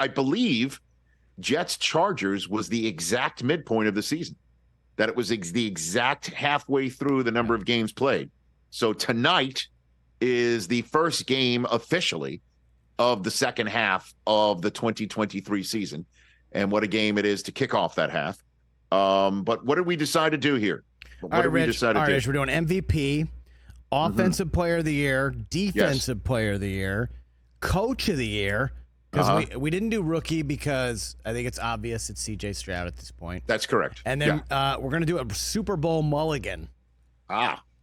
I believe Jets-Chargers was the exact midpoint of the season, that it was the exact halfway through the number of games played. So tonight is the first game officially of the second half of the 2023 season. And what a game it is to kick off that half. But what did we decide to do here? What did we decide to do? Rich, we're doing MVP, Offensive Player of the Year, Defensive Player of the Year, Coach of the Year. Because we didn't do rookie because I think it's obvious it's C.J. Stroud at this point. That's correct. And then we're going to do a Super Bowl mulligan.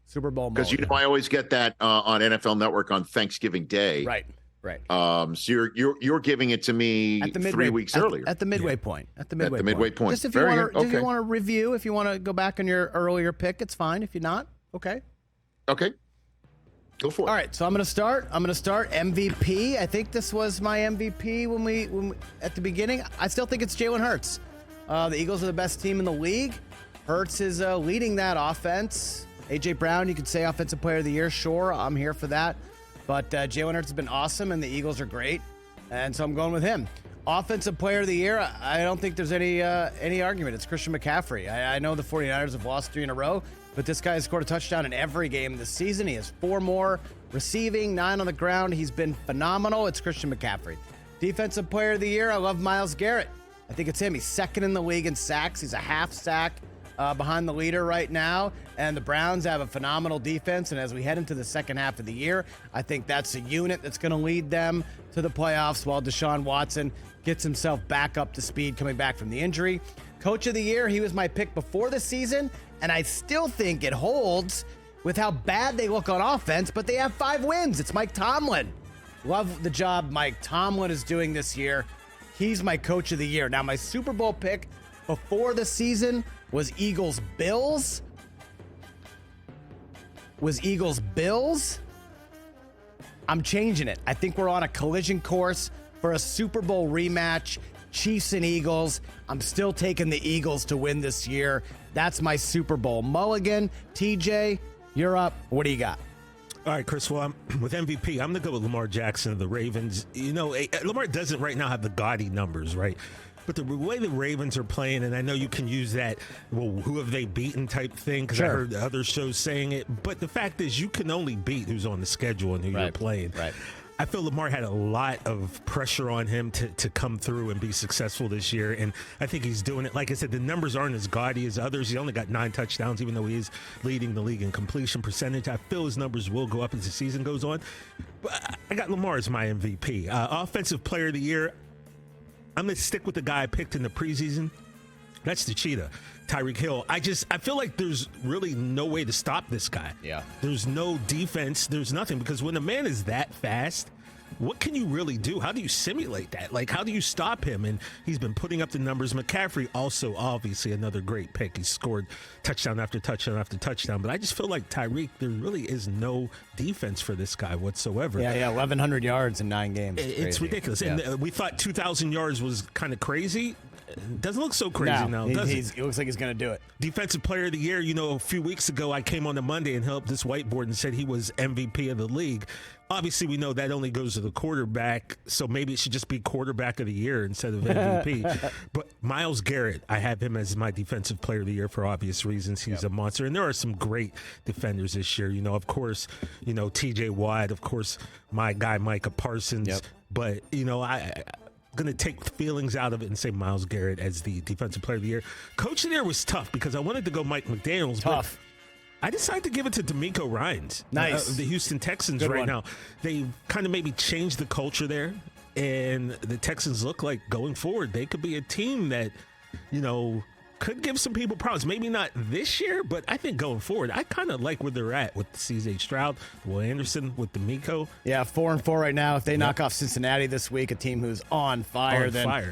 Super Bowl mulligan. Because I always get that on NFL Network on Thanksgiving Day. Right. So you're giving it to me at the 3 weeks earlier. At the midway point. At the midway point. Just if you want to review, if you want to go back on your earlier pick, it's fine. If you're not, okay. Okay. Go for it. All right, so I'm going to start MVP. I think this was my MVP when we at the beginning. I still think it's Jalen Hurts. The Eagles are the best team in the league. Hurts is leading that offense. A.J. Brown, you could say Offensive Player of the Year. Sure, I'm here for that. But Jalen Hurts has been awesome, and the Eagles are great. And so I'm going with him. Offensive Player of the Year, I don't think there's any argument. It's Christian McCaffrey. I know the 49ers have lost 3 in a row, but this guy has scored a touchdown in every game this season. He has 4 more receiving, 9 on the ground. He's been phenomenal. It's Christian McCaffrey. Defensive Player of the Year, I love Myles Garrett. I think it's him. He's second in the league in sacks. He's a half sack behind the leader right now. And the Browns have a phenomenal defense. And as we head into the second half of the year, I think that's a unit that's going to lead them to the playoffs while Deshaun Watson gets himself back up to speed coming back from the injury. Coach of the Year, he was my pick before the season, and I still think it holds with how bad they look on offense, but they have 5 wins. It's Mike Tomlin. Love the job Mike Tomlin is doing this year. He's my Coach of the Year. Now, my Super Bowl pick before the season was Eagles-Bills. I'm changing it. I think we're on a collision course for a Super Bowl rematch, Chiefs and Eagles. I'm still taking the Eagles to win this year. That's my Super Bowl mulligan. TJ, you're up. What do you got? All right, Chris, well, with MVP, I'm going to go with Lamar Jackson of the Ravens. Lamar doesn't right now have the gaudy numbers, right? But the way the Ravens are playing, and I know you can use that, well, who have they beaten type thing, because I heard other shows saying it. But the fact is, you can only beat who's on the schedule and who you're playing. Right. I feel Lamar had a lot of pressure on him to come through and be successful this year, and I think he's doing it. Like I said, the numbers aren't as gaudy as others. He only got 9 touchdowns, even though he is leading the league in completion percentage. I feel his numbers will go up as the season goes on. But I got Lamar as my MVP. Offensive Player of the Year, I'm going to stick with the guy I picked in the preseason. That's the cheetah, Tyreek Hill. I feel like there's really no way to stop this guy. Yeah. There's no defense. There's nothing. Because when a man is that fast, what can you really do? How do you simulate that? Like, how do you stop him? And he's been putting up the numbers. McCaffrey also, obviously, another great pick. He scored touchdown after touchdown after touchdown. But I just feel like Tyreek, there really is no defense for this guy whatsoever. Yeah, 1,100 yards in 9 games. It's ridiculous. Yeah. And we thought 2,000 yards was kind of crazy. It doesn't look so crazy now, does it? It looks like he's going to do it. Defensive Player of the Year, a few weeks ago, I came on the Monday and held up this whiteboard and said he was MVP of the league. Obviously, we know that only goes to the quarterback, so maybe it should just be quarterback of the year instead of MVP. But Myles Garrett, I have him as my Defensive Player of the Year for obvious reasons. He's a monster. And there are some great defenders this year. Of course, TJ Watt, of course, my guy Micah Parsons. Yep. But, I'm going to take feelings out of it and say Myles Garrett as the Defensive Player of the Year. Coach of the Year was tough because I wanted to go Mike McDaniels. Tough. I decided to give it to D'Amico Ryans. Nice. The Houston Texans Good right one. now. They kind of maybe changed the culture there, and the Texans look like going forward, they could be a team that, could give some people problems. Maybe not this year, but I think going forward, I kind of like where they're at with C.J. Stroud, Will Anderson, with D'Amico. Yeah, 4-4 right now. If they knock off Cincinnati this week, a team who's on fire,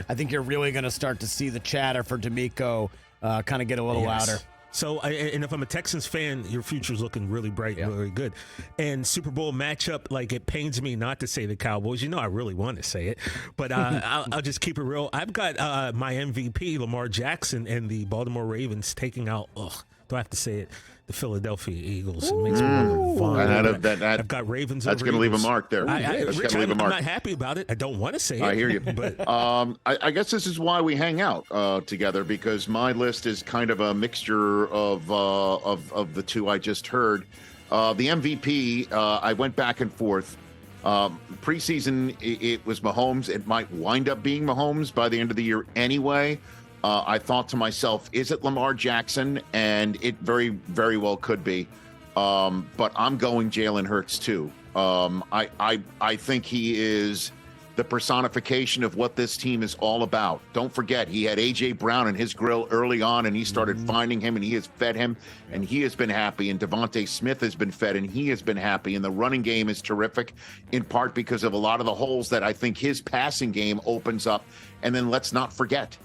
I think you're really going to start to see the chatter for D'Amico kind of get a little louder. So, and if I'm a Texans fan, your future's looking really bright, really good. And Super Bowl matchup, like, it pains me not to say the Cowboys. I really want to say it, but I'll just keep it real. I've got my MVP, Lamar Jackson, and the Baltimore Ravens taking out, do I have to say it? the Philadelphia Eagles. It makes me want to vomit. I've got Ravens. That's going to leave a mark there. Rich, I'm not happy about it. I don't want to say it. I hear you. But I guess this is why we hang out together, because my list is kind of a mixture of the two I just heard. The MVP, I went back and forth. Preseason, it was Mahomes. It might wind up being Mahomes by the end of the year anyway. I thought to myself, is it Lamar Jackson? And it very, very well could be. But I'm going Jalen Hurts too. I think he is the personification of what this team is all about. Don't forget, he had A.J. Brown in his grill early on, and he started finding him, and he has fed him, and he has been happy. And Devontae Smith has been fed, and he has been happy. And the running game is terrific, in part because of a lot of the holes that I think his passing game opens up. And then let's not forget,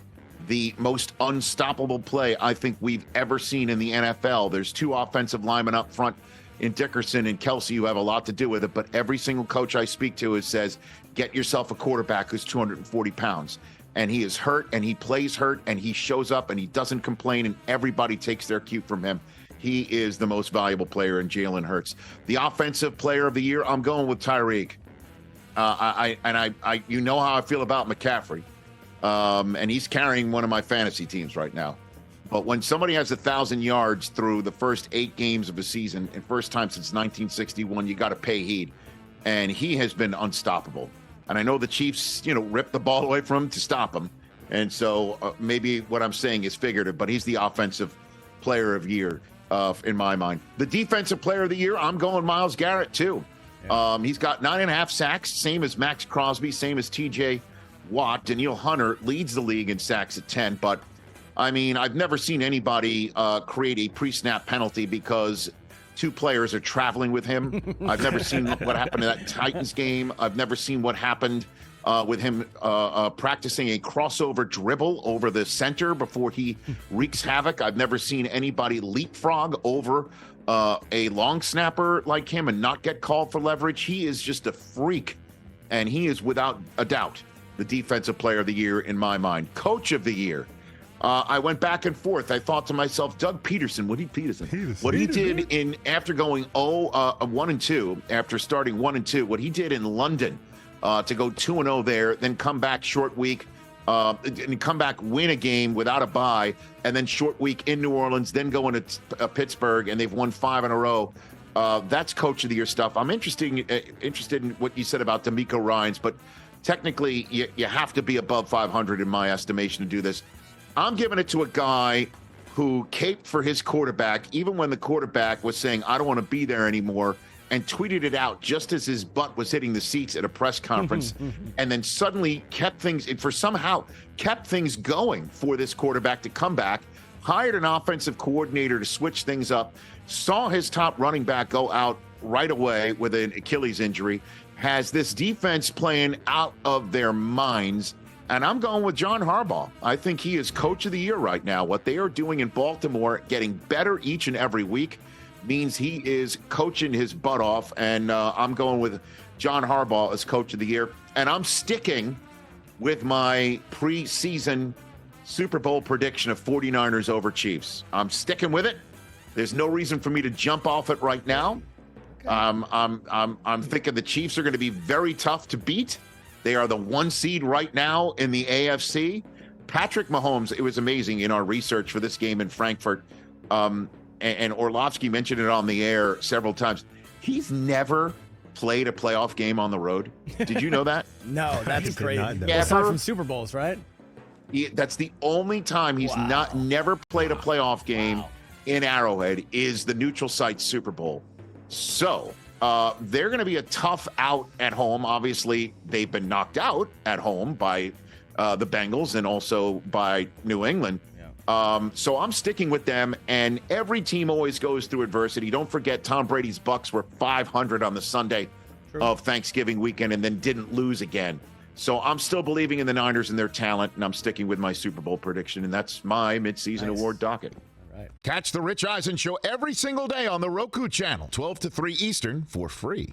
the most unstoppable play I think we've ever seen in the NFL. There's two offensive linemen up front in Dickerson and Kelsey who have a lot to do with it, but every single coach I speak to says, get yourself a quarterback who's 240 pounds. And he is hurt, and he plays hurt, and he shows up, and he doesn't complain, and everybody takes their cue from him. He is the most valuable player in Jalen Hurts. The offensive player of the year, I'm going with Tyreek. You know how I feel about McCaffrey. And he's carrying one of my fantasy teams right now. But when somebody has 1,000 yards through the first 8 games of a season, and first time since 1961, you got to pay heed. And he has been unstoppable. And I know the Chiefs, ripped the ball away from him to stop him. And so maybe what I'm saying is figurative, but he's the offensive player of the year in my mind. The defensive player of the year, I'm going Myles Garrett too. Yeah. He's got 9.5 sacks, same as Max Crosby, same as TJ Watt. Danielle Hunter leads the league in sacks at 10, but I mean, I've never seen anybody create a pre-snap penalty because 2 players are traveling with him. I've never seen what happened in that Titans game. I've never seen what happened with him practicing a crossover dribble over the center before he wreaks havoc. I've never seen anybody leapfrog over a long snapper like him and not get called for leverage. He is just a freak, and he is without a doubt the defensive player of the year in my mind. Coach of the year. I went back and forth. I thought to myself, Doug Peterson, what he did after going 1-2, after starting 1-2, what he did in London to go 2-0 there, then come back short week, and come back, win a game without a bye, and then short week in New Orleans, then going to Pittsburgh, and they've won 5 in a row. That's coach of the year stuff. I'm interested in what you said about D'Amico Ryans, but technically you have to be above 500 in my estimation to do this. I'm giving it to a guy who caped for his quarterback, even when the quarterback was saying, I don't want to be there anymore, and tweeted it out just as his butt was hitting the seats at a press conference, and then suddenly kept things going for this quarterback to come back, hired an offensive coordinator to switch things up, saw his top running back go out right away with an Achilles injury, has this defense playing out of their minds. And I'm going with John Harbaugh. I think he is coach of the year right now. What they are doing in Baltimore, getting better each and every week, means he is coaching his butt off. And I'm going with John Harbaugh as coach of the year. And I'm sticking with my preseason Super Bowl prediction of 49ers over Chiefs. I'm sticking with it. There's no reason for me to jump off it right now. Okay. I'm thinking the Chiefs are going to be very tough to beat. They are the 1 seed right now in the AFC. Patrick Mahomes, it was amazing in our research for this game in Frankfurt, and Orlovsky mentioned it on the air several times. He's never played a playoff game on the road. Did you know that? No, that's crazy. Aside from Super Bowls, right? That's the only time he's never played a playoff game in Arrowhead is the neutral site Super Bowl. So they're going to be a tough out at home. Obviously, they've been knocked out at home by the Bengals and also by New England. Yeah. So I'm sticking with them, and every team always goes through adversity. Don't forget, Tom Brady's Bucks were 500 on the Sunday of Thanksgiving weekend and then didn't lose again. So I'm still believing in the Niners and their talent, and I'm sticking with my Super Bowl prediction, and that's my midseason award docket. Right. Catch the Rich Eisen Show every single day on the Roku channel, 12 to 3 Eastern, for free.